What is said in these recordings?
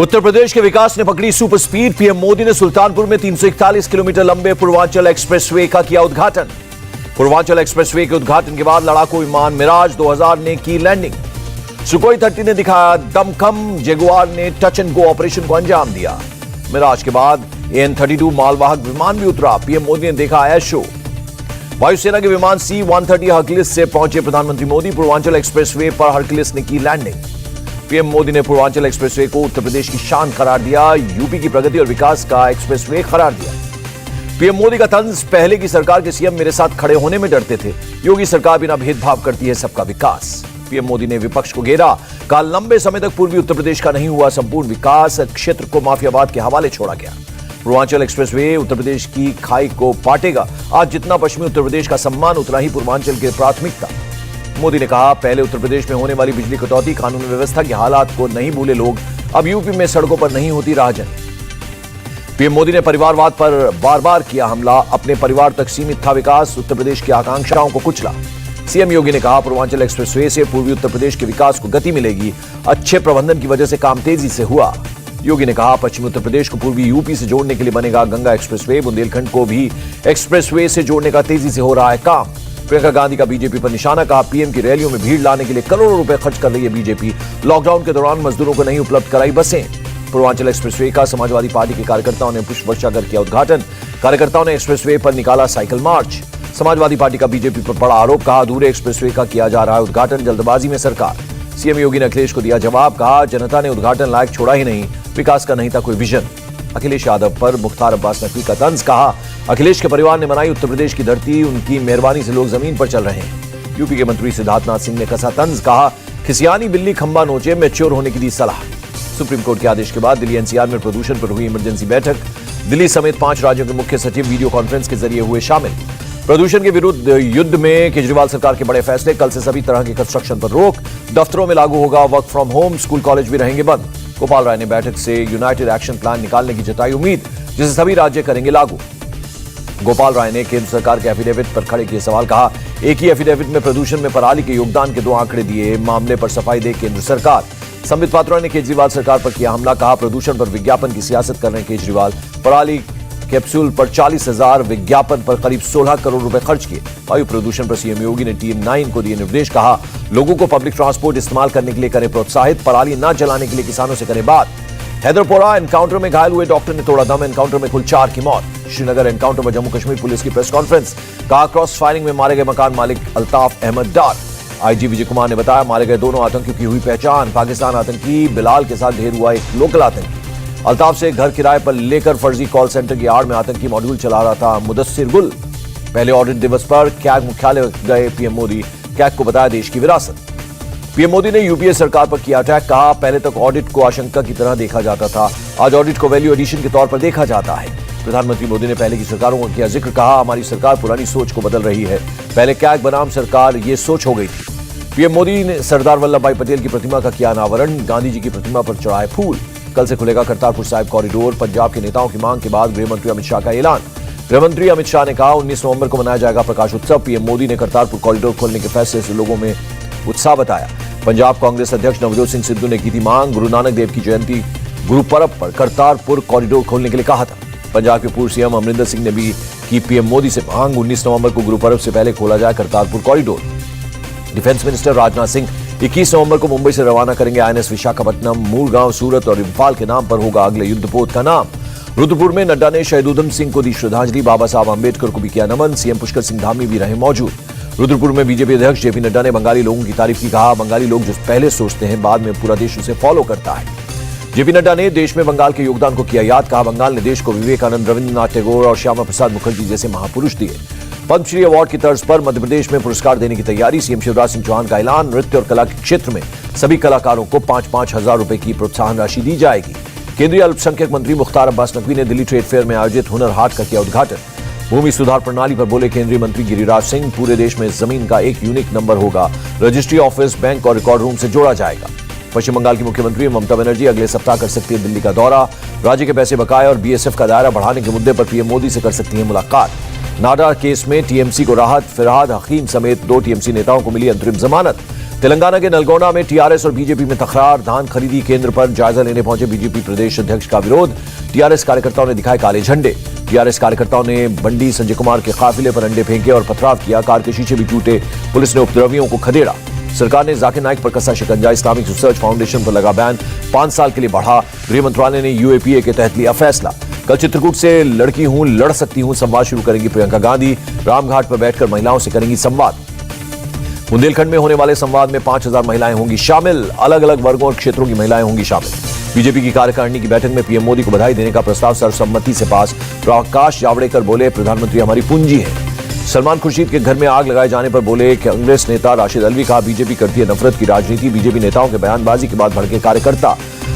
उत्तर प्रदेश के विकास ने पकड़ी सुपर स्पीड। पीएम मोदी ने सुल्तानपुर में 341 किलोमीटर लंबे पूर्वांचल एक्सप्रेसवे का किया उद्घाटन। पूर्वांचल एक्सप्रेसवे के उद्घाटन के बाद लड़ाकू विमान मिराज 2000 ने की लैंडिंग। सुखोई 30 ने दिखाया दमखम। जगुआर ने टच एंड गो ऑपरेशन को अंजाम दिया। मिराज के बाद AN-32 मालवाहक विमान भी उतरा। पीएम मोदी ने देखा एयर शो। वायुसेना के विमान C-130 हरक्युलिस से पहुंचे प्रधानमंत्री मोदी। पूर्वांचल एक्सप्रेसवे पर हरक्युलिस ने की लैंडिंग। पीएम मोदी ने पूर्वांचल एक्सप्रेसवे को उत्तर प्रदेश की शान करार दिया। यूपी की प्रगति और विकास का एक्सप्रेसवे करार दिया। पीएम मोदी का तंज, पहले की सरकार के सीएम मेरे साथ खड़े होने में डरते थे, योगी सरकार बिना भेदभाव करती है सबका विकास। पीएम मोदी ने विपक्ष को घेरा। कहा लंबे समय तक पूर्वी उत्तर प्रदेश का नहीं हुआ संपूर्ण विकास, क्षेत्र को माफियावाद के हवाले छोड़ा गया। पूर्वांचल एक्सप्रेसवे उत्तर प्रदेश की खाई को पाटेगा। आज जितना पश्चिमी उत्तर प्रदेश का सम्मान, उतना ही पूर्वांचल की प्राथमिकता। मोदी ने कहा पहले उत्तर प्रदेश में होने वाली बिजली कटौती, कानून व्यवस्था के हालात को नहीं भूले लोग। अब यूपी में सड़कों पर नहीं होती राहजनी। पीएम मोदी ने परिवारवाद पर बार बार किया हमला। अपने परिवार तक सीमित था विकास, उत्तर प्रदेश की आकांक्षाओं को कुचला। सीएम योगी ने कहा पूर्वांचल एक्सप्रेसवे से पूर्वी उत्तर प्रदेश के विकास को गति मिलेगी। अच्छे प्रबंधन की वजह से काम तेजी से हुआ। योगी ने कहा पश्चिमी उत्तर प्रदेश को पूर्वी यूपी से जोड़ने के लिए बनेगा गंगा एक्सप्रेसवे। बुंदेलखंड को भी एक्सप्रेसवे से जोड़ने का तेजी से हो रहा है काम। प्रियंका गांधी का बीजेपी पर निशाना। कहा पीएम की रैलियों में भीड़ लाने के लिए करोड़ों रुपए खर्च कर रही है बीजेपी। लॉकडाउन के दौरान मजदूरों को नहीं उपलब्ध कराई बसें। पूर्वांचल एक्सप्रेसवे का समाजवादी पार्टी के कार्यकर्ताओं ने पुष्प वर्षा कर किया उद्घाटन। कार्यकर्ताओं ने एक्सप्रेसवे पर निकाला साइकिल मार्च। समाजवादी पार्टी का बीजेपी पर बड़ा आरोप। कहा अधूरे एक्सप्रेसवे का किया जा रहा है उद्घाटन, जल्दबाजी में सरकार। सीएम योगी ने अखिलेश को दिया जवाब। कहा जनता ने उद्घाटन लायक छोड़ा ही नहीं, विकास का नहीं था कोई विजन। अखिलेश यादव पर मुख्तार अब्बास नकवी का तंज। कहा अखिलेश के परिवार ने बनाई उत्तर प्रदेश की धरती, उनकी मेहरबानी से लोग जमीन पर चल रहे हैं। यूपी के मंत्री सिद्धार्थनाथ सिंह ने कसा तंज। कहा खिसियानी बिल्ली खंबा नोचे, मैच्योर होने की दी सलाह। सुप्रीम कोर्ट के आदेश के बाद दिल्ली NCR में प्रदूषण पर हुई इमरजेंसी बैठक। दिल्ली समेत 5 राज्यों के मुख्य सचिव वीडियो कॉन्फ्रेंस के जरिए हुए शामिल। प्रदूषण के विरुद्ध युद्ध में केजरीवाल सरकार के बड़े फैसले। कल से सभी तरह के कंस्ट्रक्शन पर रोक। दफ्तरों में लागू होगा work from home. School college भी रहेंगे बंद। गोपाल राय ने बैठक से यूनाइटेड एक्शन प्लान निकालने की जताई उम्मीद, जिसे सभी राज्य करेंगे लागू। गोपाल राय ने केंद्र सरकार के एफिडेविट पर खड़े किए सवाल। कहा एक ही एफिडेविट में प्रदूषण में पराली के योगदान के 2 आंकड़े दिए, मामले पर सफाई दे केंद्र सरकार। संबित पात्रा ने केजरीवाल सरकार पर किया हमला। कहा प्रदूषण पर विज्ञापन की सियासत कर रहे हैं केजरीवाल। पराली कैप्सूल पर 40,000, विज्ञापन पर करीब 16 करोड़ रुपए खर्च किए। वायु प्रदूषण पर सीएम योगी ने TN-9 को दिए निर्देश। कहा लोगों को पब्लिक ट्रांसपोर्ट इस्तेमाल करने के लिए करें प्रोत्साहित, पराली न जलाने के लिए किसानों से करें बात। हैदरपोरा एनकाउंटर में घायल हुए डॉक्टर ने तोड़ा दम। एनकाउंटर में कुल 4 की मौत। श्रीनगर एनकाउंटर पर जम्मू कश्मीर पुलिस की प्रेस कॉन्फ्रेंस। कहा क्रॉस फायरिंग में मारे गए मकान मालिक अल्ताफ अहमद डार। IG विजय कुमार ने बताया मारे गए दोनों आतंकियों की हुई पहचान। पाकिस्तान आतंकी बिलाल के साथ ढेर हुआ एक लोकल आतंकी। अल्ताफ से घर किराए पर लेकर फर्जी कॉल सेंटर की आड़ में आतंकी मॉड्यूल चला रहा था मुदस्सिर गुल। पहले ऑडिट दिवस पर कैग मुख्यालय गए पीएम मोदी। कैग को बताया देश की विरासत। पीएम मोदी ने यूपीए सरकार पर किया अटैक। कहा पहले तक ऑडिट को आशंका की तरह देखा जाता था, आज ऑडिट को वैल्यू एडिशन के तौर पर देखा जाता है। प्रधानमंत्री मोदी ने पहले की सरकारों का किया जिक्र। कहा हमारी सरकार पुरानी सोच को बदल रही है, पहले कैग बनाम सरकार ये सोच हो गई थी। पीएम मोदी ने सरदार वल्लभ भाई पटेल की प्रतिमा का किया अनावरण। गांधी जी की प्रतिमा पर चढ़ाए फूल। कल से खुलेगा करतारपुर साहिब कॉरिडोर। पंजाब के नेताओं की मांग के बाद गृह मंत्री अमित शाह का ऐलान। गृह मंत्री अमित शाह ने कहा 19 नवंबर को मनाया जाएगा प्रकाश उत्सव। पीएम मोदी ने करतारपुर कॉरिडोर खोलने के फैसले से लोगों में उत्साह बताया। पंजाब कांग्रेस अध्यक्ष नवजोत सिंह सिद्धू ने की थी मांग। गुरु नानक देव की जयंती गुरु पर्व पर करतारपुर कॉरिडोर खोलने के लिए कहा था। पंजाब के पूर्व सीएम अमरिंदर सिंह ने भी की पीएम मोदी से मांग। 19 नवंबर को गुरु पर्व से पहले खोला जाए Kartarpur corridor. Defence minister Rajnath Singh 21 नवंबर को मुंबई से रवाना करेंगे INS विशाखापट्टनम। मूलगांव, सूरत और इम्फाल के नाम पर होगा अगले युद्धपोत का नाम। रुद्रपुर में नड्डा ने शहीद उधम सिंह को दी श्रद्धांजलि। बाबा साहब अम्बेडकर को भी किया नमन। सीएम पुष्कर सिंह धामी भी रहे मौजूद। रुद्रपुर में बीजेपी अध्यक्ष JP नड्डा ने बंगाली लोगों की तारीफ की। कहा बंगाली लोग जो पहले सोचते हैं बाद में पूरा देश उसे फॉलो करता है। JP नड्डा ने देश में बंगाल के योगदान को किया याद। कहा बंगाल ने देश को विवेकानंद, रविंद्रनाथ टैगोर और श्यामा प्रसाद मुखर्जी जैसे महापुरुष दिए। पद्मश्री अवार्ड की तर्ज पर मध्य प्रदेश में पुरस्कार देने की तैयारी। सीएम शिवराज सिंह चौहान का ऐलान। नृत्य और कला के क्षेत्र में सभी कलाकारों को 5-5 हजार रुपए की प्रोत्साहन राशि दी जाएगी। केंद्रीय अल्पसंख्यक मंत्री मुख्तार अब्बास नकवी ने दिल्ली ट्रेड फेयर में आयोजित हुनर हाट का किया उद्घाटन। भूमि सुधार प्रणाली पर बोले केंद्रीय मंत्री गिरिराज सिंह। पूरे देश में जमीन का एक यूनिक नंबर होगा। रजिस्ट्री ऑफिस, बैंक और रिकॉर्ड रूम से जोड़ा जाएगा। पश्चिम बंगाल की मुख्यमंत्री ममता बनर्जी अगले सप्ताह कर सकती है दिल्ली का दौरा। राज्य के पैसे बकाये और BSF का दायरा बढ़ाने के मुद्दे पर पीएम मोदी से कर सकती है मुलाकात। नाडा केस में TMC को राहत। फिरहाद हकीम समेत 2 TMC नेताओं को मिली अंतरिम जमानत। तेलंगाना के नलगोंडा में टीआरएस और बीजेपी में तकरार। धान खरीदी केंद्र पर जायजा लेने पहुंचे बीजेपी प्रदेश अध्यक्ष का विरोध। टीआरएस कार्यकर्ताओं ने दिखाए काले झंडे। टीआरएस कार्यकर्ताओं ने बंडी संजय कुमार के काफिले पर अंडे फेंके और पथराव किया। कार के शीशे भी टूटे। पुलिस ने उपद्रवियों को खदेड़ा। सरकार ने जाकिर नाइक पर कसा शिकंजा। इस्लामिक रिसर्च फाउंडेशन पर लगा बैन 5 साल के लिए बढ़ा। गृह मंत्रालय ने यूएपीए के तहत लिया फैसला। कल चित्रकूट से लड़की हूं लड़ सकती हूं संवाद शुरू करेंगी प्रियंका गांधी। रामघाट पर बैठकर महिलाओं से करेंगी संवाद। बुंदेलखंड में होने वाले संवाद में 5000 महिलाएं होंगी शामिल। अलग अलग वर्गों और क्षेत्रों की महिलाएं होंगी शामिल। बीजेपी की कार्यकारिणी की बैठक में पीएम मोदी को बधाई देने का प्रस्ताव सर्वसम्मति से पास। प्रकाश जावड़ेकर बोले, प्रधानमंत्री हमारी पूंजी है। सलमान खुर्शीद के घर में आग लगाए जाने पर बोले कांग्रेस नेता राशिद अल्वी, कहा बीजेपी करती है नफरत की राजनीति। बीजेपी नेताओं के बयानबाजी के बाद भड़के कार्यकर्ता।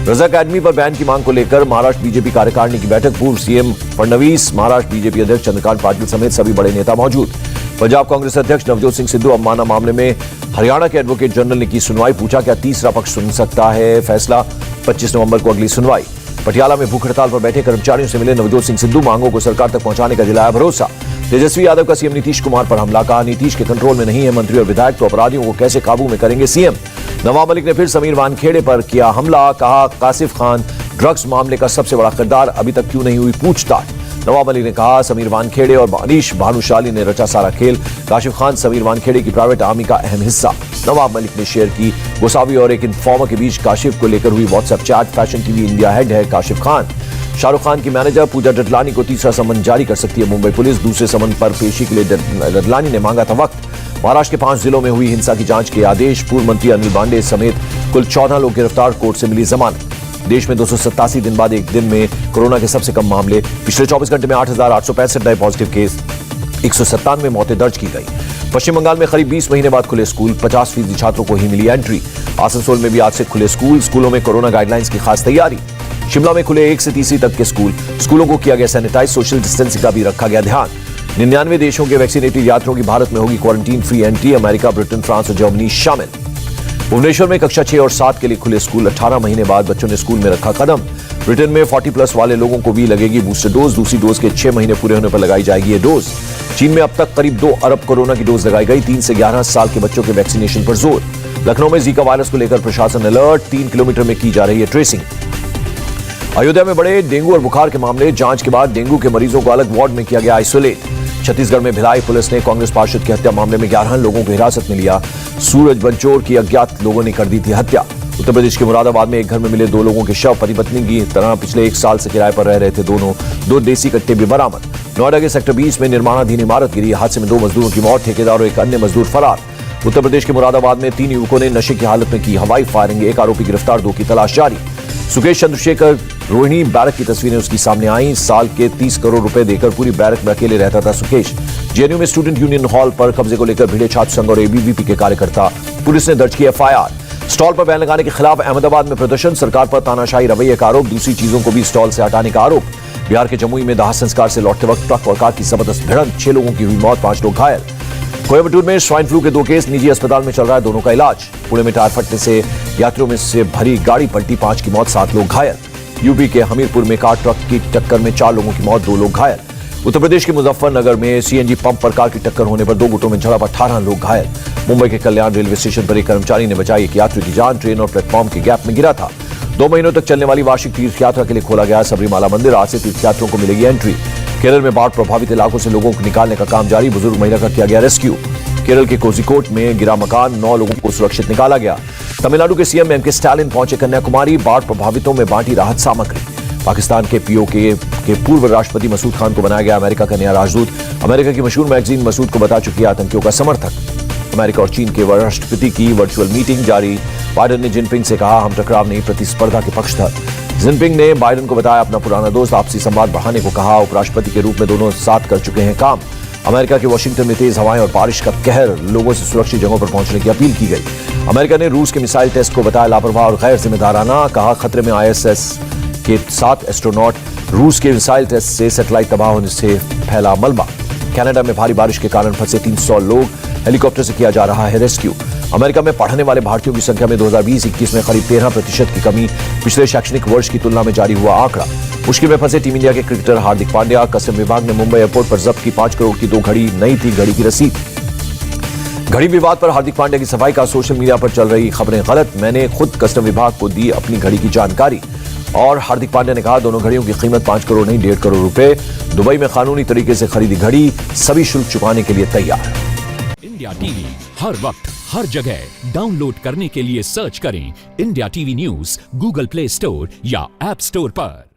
रजा अकेडमी पर बैन की मांग को लेकर महाराष्ट्र बीजेपी कार्यकारिणी की बैठक। पूर्व सीएम फडणवीस, महाराष्ट्र बीजेपी अध्यक्ष चंद्रकांत पाटिल समेत सभी बड़े नेता मौजूद। पंजाब कांग्रेस अध्यक्ष नवजोत सिंह सिद्धू अवमानना मामले में हरियाणा के एडवोकेट जनरल ने की सुनवाई। पूछा क्या तीसरा पक्ष सुन सकता है फैसला। 25 नवंबर को अगली सुनवाई। पटियाला में भूख हड़ताल पर बैठे कर्मचारियों से मिले नवजोत सिंह सिद्धू। मांगों को सरकार तक पहुंचाने का दिलाया भरोसा। तेजस्वी यादव का सीएम नीतीश कुमार पर हमला। कहा नीतीश के कंट्रोल में नहीं है मंत्री और विधायक, तो अपराधियों को कैसे काबू में करेंगे सीएम। नवाब मलिक ने फिर समीर वानखेड़े पर किया हमला। कहा कासिफ खान ड्रग्स मामले का सबसे बड़ा किरदार, अभी तक क्यों नहीं हुई पूछताछ। नवाब मलिक ने कहा समीर वानखेड़े और मनीष भानुशाली ने रचा सारा खेल। काशिफ खान समीर वानखेड़े की प्राइवेट आर्मी का अहम हिस्सा। नवाब मलिक ने शेयर की गोसावी और एक इन्फॉर्मर के बीच काशिफ को लेकर हुई WhatsApp chat. Fashion TV India head है काशिफ खान। शाहरुख खान की मैनेजर पूजा डडलानी को तीसरा समन जारी कर सकती है मुंबई पुलिस। दूसरे समन पर पेशी के लिए डडलानी ने मांगा था वक्त। महाराष्ट्र के 5 जिलों में हुई हिंसा की जांच के आदेश। पूर्व मंत्री अनिल बांडे समेत कुल 14 लोग गिरफ्तार, कोर्ट से मिली जमानत। देश में 287 दिन बाद एक दिन में कोरोना के सबसे कम मामले। पिछले 24 घंटे में 8,865 नए पॉजिटिव केस, 197 मौतें दर्ज की गई। पश्चिम बंगाल में करीब 20 महीने बाद खुले स्कूल, 50% छात्रों को ही मिली एंट्री। आसनसोल में भी आज से खुले स्कूल, स्कूलों में कोरोना गाइडलाइंस की खास तैयारी। शिमला में खुले 1 से 3वीं तक के स्कूल, स्कूलों को किया गया सैनिटाइज, सोशल डिस्टेंसिंग का भी रखा गया ध्यान। 99 देशों के वैक्सीनेटेड यात्रियों की भारत में होगी quarantine free entry. America, Britain, France और जर्मनी शामिल। भुवनेश्वर में कक्षा 6 और 7 के लिए खुले स्कूल, 18 महीने बाद बच्चों ने स्कूल में रखा कदम। ब्रिटेन में 40+ वाले लोगों को भी लगेगी बूस्टर डोज। दूसरी डोज के 6 महीने पूरे होने पर लगाई जाएगी ये डोज। चीन में अब तक करीब 2 अरब कोरोना की डोज लगाई गई। 3 से 11 साल के बच्चों के वैक्सीनेशन पर जोर। लखनऊ में जीका वायरस को लेकर प्रशासन अलर्ट। 3 किलोमीटर में की जा रही है ट्रेसिंग। अयोध्या में बड़े डेंगू और बुखार के मामले। जांच के बाद डेंगू के मरीजों को अलग वार्ड में किया गया आइसोलेट। छत्तीसगढ़ में भिलाई पुलिस ने कांग्रेस पार्षद की हत्या मामले में 11 लोगों को हिरासत में लिया। सूरज बंचोर की अज्ञात लोगों ने कर दी थी हत्या। उत्तर प्रदेश के मुरादाबाद में एक घर में मिले 2 लोगों के शव। पति पत्नी की तरह पिछले 1 साल से किराए पर रह रहे थे दोनों। 2 देसी कट्टे भी बरामद। नोएडा के सेक्टर 20 में निर्माणाधीन इमारत गिरी। हादसे में 2 मजदूरों की मौत, ठेकेदार और एक अन्य मजदूर फरार। उत्तर प्रदेश के मुरादाबाद में 3 युवकों ने नशे की हालत में की हवाई फायरिंग। 1 आरोपी गिरफ्तार, 2 की तलाश जारी। सुकेश चंद्रशेखर रोहिणी बैरक की तस्वीरें उसकी सामने आई। साल के 30 करोड़ रुपए देकर पूरी बैरक में अकेले रहता था सुकेश। जेएनयू में स्टूडेंट यूनियन हॉल पर कब्जे को लेकर भिड़े छात्र संघ और एबीवीपी के कार्यकर्ता। पुलिस ने दर्ज की एफआईआर। स्टॉल पर बैन लगाने के खिलाफ अहमदाबाद में प्रदर्शन। सरकार पर तानाशाही रवैये का आरोप। दूसरी चीजों को भी स्टॉल से हटाने का आरोप। बिहार के जमुई में दाह संस्कार से लौटते वक्त ट्रक और कार की जबरदस्त भिड़ंत। 6 लोगों की हुई मौत, 5 लोग घायल। कोयम्बटूर में स्वाइन फ्लू के 2 केस। निजी अस्पताल में चल रहा है दोनों का इलाज। पुणे में टायर फटने से यात्रियों में से भरी गाड़ी पलटी, 5 की मौत, 7 लोग घायल। यूपी के हमीरपुर में कार ट्रक की टक्कर में 4 लोगों की मौत, 2 लोग घायल। उत्तर प्रदेश के मुजफ्फरनगर में सीएनजी पंप पर कार की टक्कर होने पर 2 गुटों में झड़प, 18 लोग घायल। मुंबई के कल्याण रेलवे स्टेशन पर एक कर्मचारी ने बचाई एक यात्री की जान। ट्रेन और प्लेटफॉर्म के गैप में गिरा था। 2 महीनों तक चलने वाली वार्षिक तीर्थ यात्रा के लिए खोला गया सबरीमाला मंदिर। आज से तीर्थयात्रियों को मिलेगी एंट्री। केरल में बाढ़ प्रभावित इलाकों से लोगों को निकालने का काम जारी। बुजुर्ग महिला का किया गया रेस्क्यू। केरल के कोझिकोड में गिरा मकान, 9 लोगों को सुरक्षित निकाला गया। तमिलनाडु के सीएम एमके स्टालिन पहुंचे कन्याकुमारी। बाढ़ प्रभावितों में बांटी राहत सामग्री। पाकिस्तान के पीओके के पूर्व राष्ट्रपति मसूद खान को बनाया गया अमेरिका का नया राजदूत। अमेरिका की मशहूर मैगजीन मसूद को बता चुकी है आतंकियों का समर्थक। अमेरिका और चीन के राष्ट्रपति की वर्चुअल मीटिंग जारी। बाइडेन ने जिनपिंग से कहा हम टकराव नहीं प्रतिस्पर्धा के पक्षधर। जिनपिंग ने बाइडेन को बताया अपना पुराना दोस्त। आपसी संवाद बढ़ाने को कहा। उपराष्ट्रपति के रूप में दोनों साथ कर चुके हैं काम। अमेरिका के वॉशिंगटन में तेज हवाएं और बारिश का कहर। लोगों से सुरक्षित जगहों पर पहुंचने की अपील की गई। अमेरिका ने रूस के मिसाइल टेस्ट को बताया लापरवाह और गैर जिम्मेदाराना। कहा खतरे में आईएसएस के 7 एस्ट्रोनॉट। रूस के मिसाइल टेस्ट से सैटेलाइट तबाह होने से फैला मलबा। कनाडा में भारी बारिश के कारण फंसे 300 लोग। हेलीकॉप्टर से किया जा रहा है रेस्क्यू। अमेरिका में पढ़ने वाले भारतीयों की संख्या में 2020-21 में करीब 13% की कमी। पिछले शैक्षणिक वर्ष की तुलना में जारी हुआ आंकड़ा। मुश्किल में फंसे टीम इंडिया के क्रिकेटर हार्दिक पांड्या। कस्टम विभाग ने मुंबई एयरपोर्ट पर जब्त की 5 करोड़ की 2 घड़ी। नई थी घड़ी की रसीद। घड़ी विवाद पर हार्दिक पांड्या की सफाई का सोशल मीडिया पर चल रही खबरें गलत, मैंने खुद कस्टम विभाग को दी अपनी घड़ी की जानकारी। और हार्दिक पांड्या ने कहा दोनों घड़ियों की कीमत 5 करोड़ नहीं 1.5 करोड़ रुपए। दुबई में कानूनी तरीके से खरीदी घड़ी सभी शुल्क चुकाने के लिए तैयार। इंडिया टीवी हर वक्त हर जगह डाउनलोड करने के लिए सर्च करें India TV news Google play store या ऐप स्टोर पर।